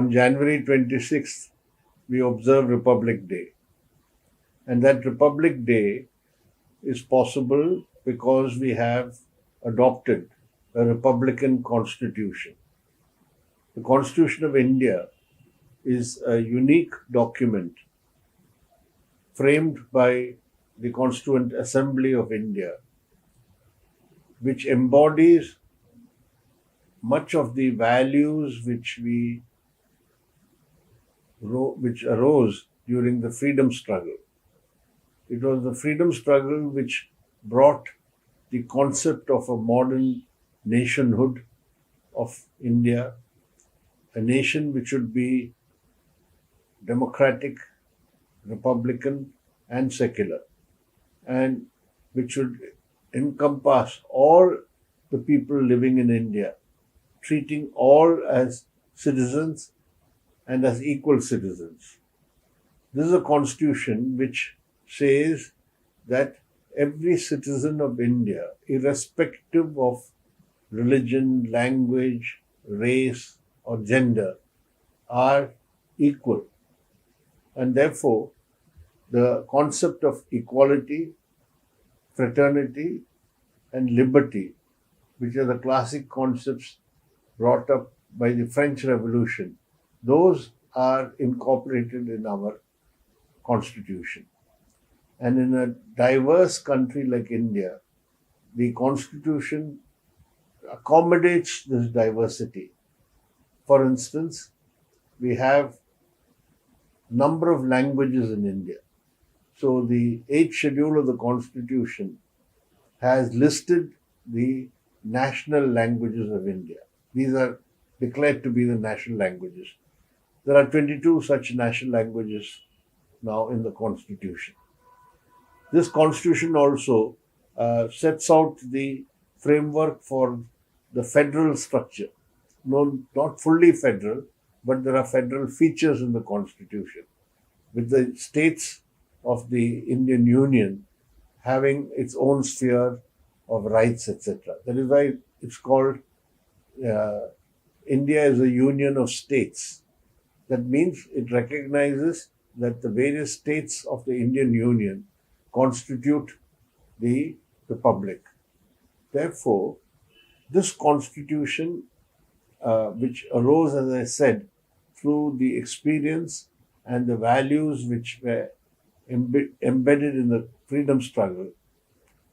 on January 26th, we observe Republic Day. And that Republic Day is possible because we have adopted a Republican Constitution. The Constitution of India is a unique document framed by the Constituent Assembly of India, which embodies much of the values which arose during the freedom struggle. It was the freedom struggle which brought the concept of a modern nationhood of India, a nation which should be democratic, republican, and secular, and which should encompass all the people living in India, treating all as citizens and as equal citizens. This is a constitution which says that every citizen of India, irrespective of religion, language, race, or gender, are equal. And therefore, the concept of equality, fraternity, and liberty, which are the classic concepts brought up by the French Revolution, those are incorporated in our constitution. And in a diverse country like India, the constitution accommodates this diversity. For instance, we have number of languages in India. So the 8th schedule of the Constitution has listed the national languages of India. These are declared to be the national languages. There are 22 such national languages now in the Constitution. This Constitution also sets out the framework for the federal structure. No, not fully federal, but there are federal features in the Constitution, with the states of the Indian Union having its own sphere of rights, etc. That is why it's called India is a union of states. That means it recognizes that the various states of the Indian Union constitute the republic. Therefore, this constitution, which arose, as I said, through the experience and the values which were embedded in the freedom struggle,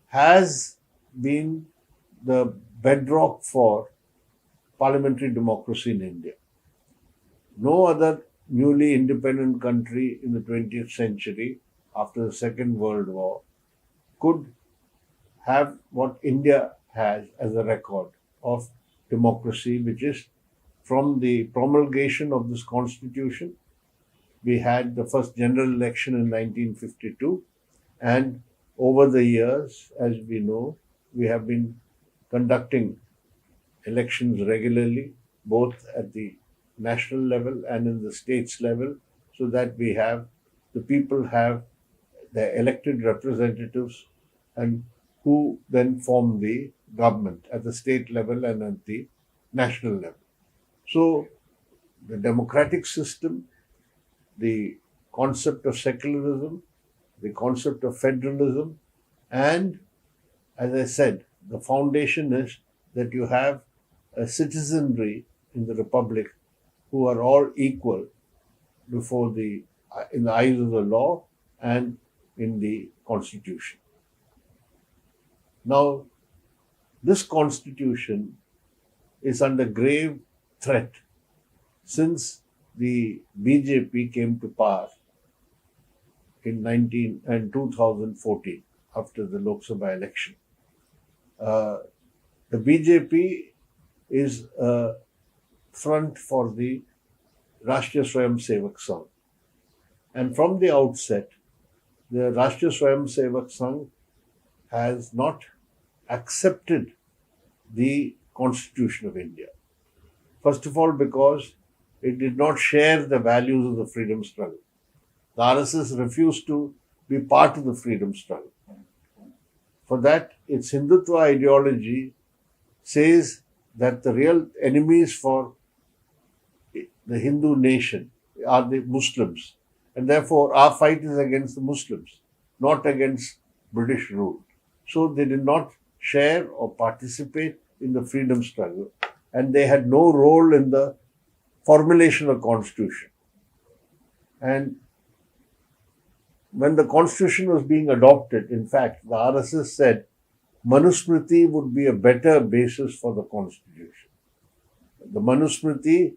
has been the bedrock for parliamentary democracy in India. No other newly independent country in the 20th century, after the Second World War, could have what India has as a record of democracy, which is from the promulgation of this constitution. We had the first general election in 1952, and over the years, as we know, we have been conducting elections regularly, both at the national level and in the states level, so that the people have their elected representatives, and who then form the government at the state level and at the national level. So the democratic system, the concept of secularism, the concept of federalism, and, as I said, the foundation is that you have a citizenry in the republic who are all equal in the eyes of the law and in the constitution. Now, this constitution is under grave threat since the BJP came to power in 2014 after the Lok Sabha election. The BJP is a front for the Rashtriya Swayamsevak Sangh. And from the outset, the Rashtriya Swayamsevak Sangh has not accepted the Constitution of India. First of all, because it did not share the values of the freedom struggle. The RSS refused to be part of the freedom struggle. For that, its Hindutva ideology says that the real enemies for the Hindu nation are the Muslims. And therefore, our fight is against the Muslims, not against British rule. So they did not share or participate in the freedom struggle, and they had no role in the formulation of constitution. And when the constitution was being adopted, in fact, the RSS said 𝑀𝒧𝒧𝒕 would be a better basis for the constitution. The 𝒧𝒧𝒧𝒕,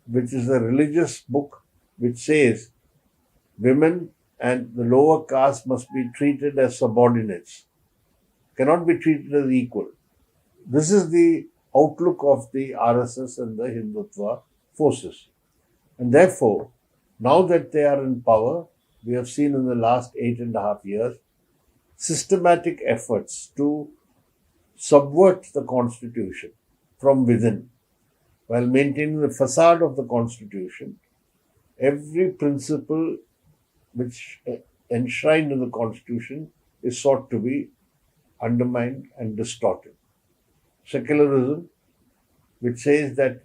which is a religious book which says women and the lower caste must be treated as subordinates, cannot be treated as equal. This is the outlook of the RSS and the Hindutva forces. And therefore, now that they are in power, we have seen in the last 8.5 years, systematic efforts to subvert the constitution from within. While maintaining the facade of the constitution, every principle which enshrined in the constitution is sought to be undermined and distorted. Secularism, which says that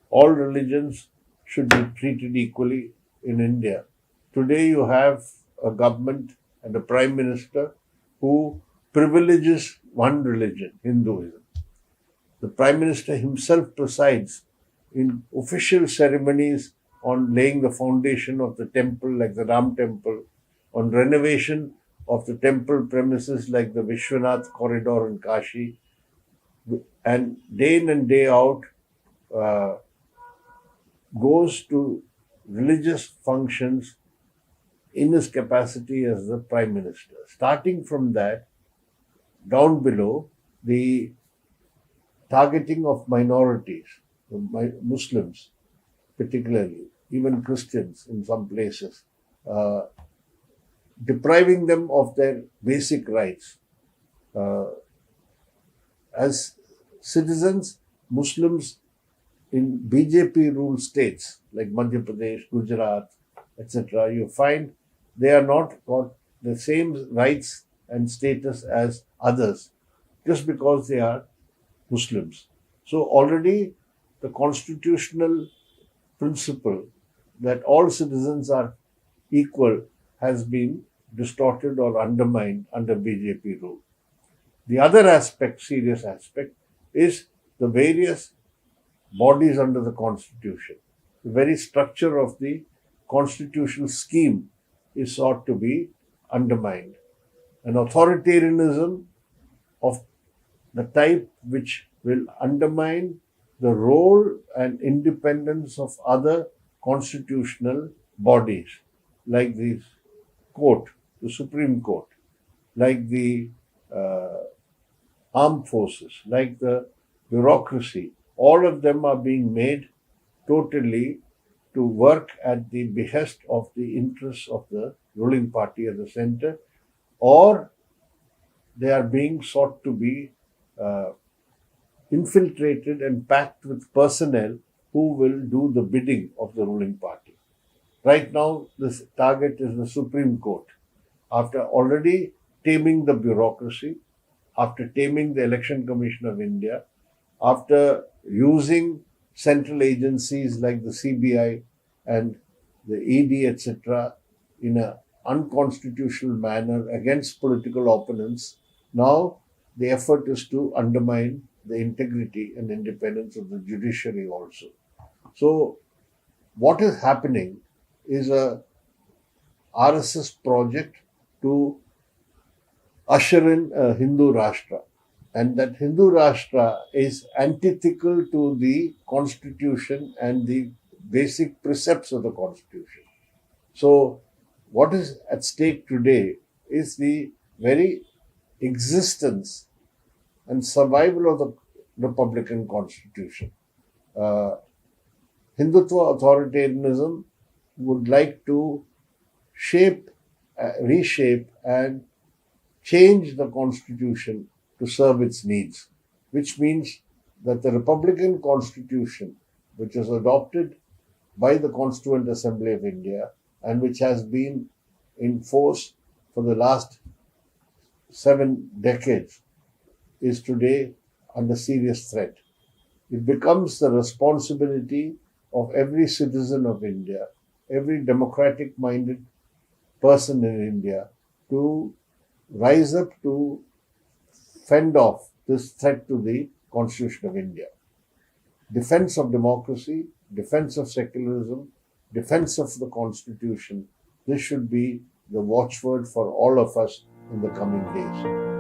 all religions should be treated equally in India. Today you have a government and a prime minister who privileges one religion, Hinduism. The prime minister himself presides in official ceremonies on laying the foundation of the temple like the Ram temple, on renovation of the temple premises like the Vishwanath corridor in Kashi, and day in and day out goes to religious functions in his capacity as the prime minister. Starting from that, down below, the targeting of minorities, Muslims particularly, even Christians in some places, depriving them of their basic rights. As citizens, Muslims in BJP-ruled states like Madhya Pradesh, Gujarat, etc., you find they are not got the same rights and status as others just because they are Muslims. So already the constitutional principle that all citizens are equal has been distorted or undermined under BJP rule. The other aspect, serious aspect, is the various bodies under the constitution. The very structure of the constitutional scheme is sought to be undermined. An authoritarianism of the type which will undermine the role and independence of other constitutional bodies, like the court, the Supreme Court, like the armed forces, like the bureaucracy. All of them are being made totally to work at the behest of the interests of the ruling party at the center, or they are being sought to be infiltrated and packed with personnel who will do the bidding of the ruling party. Right now, this target is the Supreme Court. After already taming the bureaucracy, after taming the Election Commission of India, after using central agencies like the CBI and the ED, etc., in an unconstitutional manner against political opponents, now the effort is to undermine the integrity and independence of the judiciary also. So what is happening is a RSS project to usher in a Hindu Rashtra. And that Hindu Rashtra is antithetical to the constitution and the basic precepts of the constitution. So what is at stake today is the very existence and survival of the Republican Constitution. Hindutva authoritarianism would like to reshape and change the Constitution to serve its needs, which means that the Republican Constitution, which was adopted by the Constituent Assembly of India and which has been in force for the last 7 decades, is today under serious threat. It becomes the responsibility of every citizen of India, every democratic-minded person in India to rise up to fend off this threat to the Constitution of India. Defense of democracy, defense of secularism, defense of the Constitution. This should be the watchword for all of us in the coming days.